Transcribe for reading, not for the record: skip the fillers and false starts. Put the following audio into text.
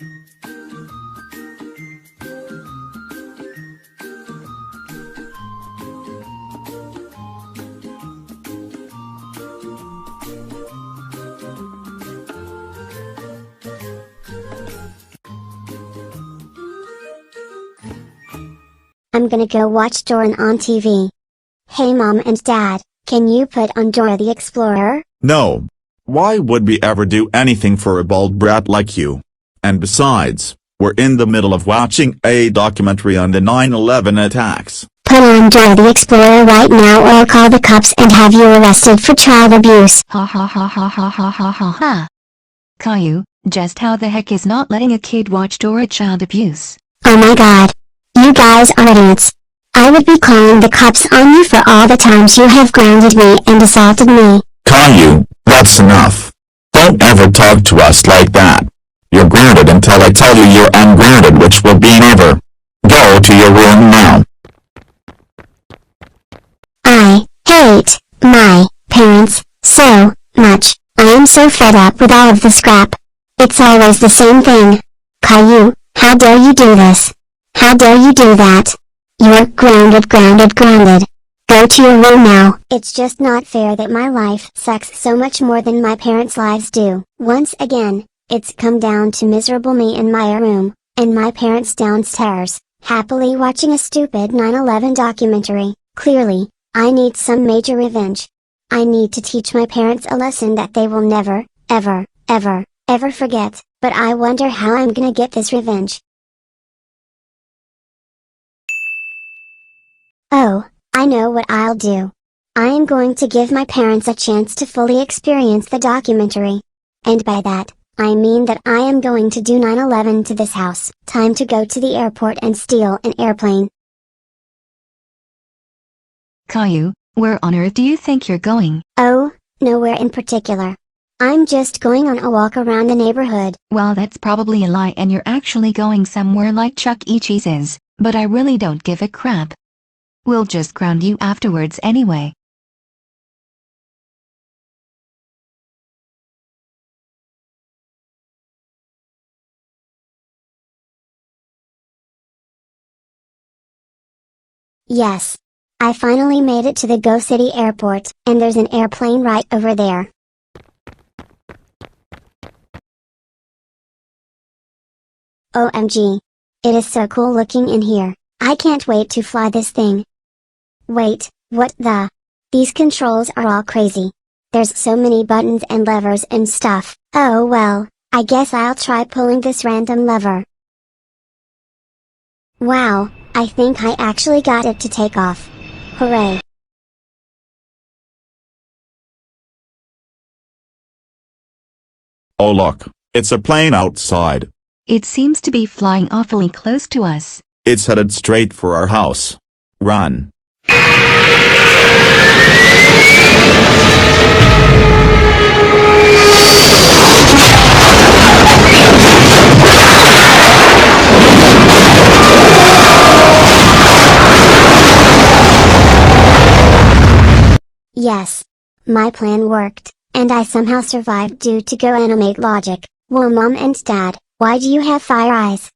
I'm gonna go watch Dora on TV. Hey Mom and Dad, can you put on Dora the Explorer? No. Why would we ever do anything for a bald brat like you? And besides, we're in the middle of watching a documentary on the 9/11 attacks. Put on Dora the Explorer right now or I'll call the cops and have you arrested for child abuse. Ha ha ha ha ha ha ha ha ha. Caillou, just how the heck is not letting a kid watch Dora child abuse? Oh my god. You guys are idiots. I would be calling the cops on you for all the times you have grounded me and assaulted me. Caillou, that's enough. Don't ever talk to us like that. You're grounded until I tell you you're ungrounded, which will be never. Go to your room now. I hate my parents so much. I am so fed up with all of this crap. It's always the same thing. Caillou, how dare you do this? How dare you do that? You're grounded. Go to your room now. It's just not fair that my life sucks so much more than my parents' lives do. Once again, it's come down to miserable me in my room, and my parents downstairs, happily watching a stupid 9/11 documentary. Clearly, I need some major revenge. I need to teach my parents a lesson that they will never, ever forget, but I wonder how I'm gonna get this revenge. Oh, I know what I'll do. I am going to give my parents a chance to fully experience the documentary. And by that, I mean that I am going to do 9/11 to this house. Time to go to the airport and steal an airplane. Caillou, where on earth do you think you're going? Oh, nowhere in particular. I'm just going on a walk around the neighborhood. Well, that's probably a lie and you're actually going somewhere like Chuck E. Cheese's, but I really don't give a crap. We'll just ground you afterwards anyway. Yes. I finally made it to the Go City airport, and there's an airplane right over there. OMG. It is so cool looking in here. I can't wait to fly this thing. Wait, what the? These controls are all crazy. There's so many buttons and levers and stuff. Oh well, I guess I'll try pulling this random lever. Wow, I think I actually got it to take off. Hooray. Oh look, it's a plane outside. It seems to be flying awfully close to us. It's headed straight for our house. Run. Yes. My plan worked, and I somehow survived due to Go Animate logic. Whoa Mom and Dad, why do you have fire eyes?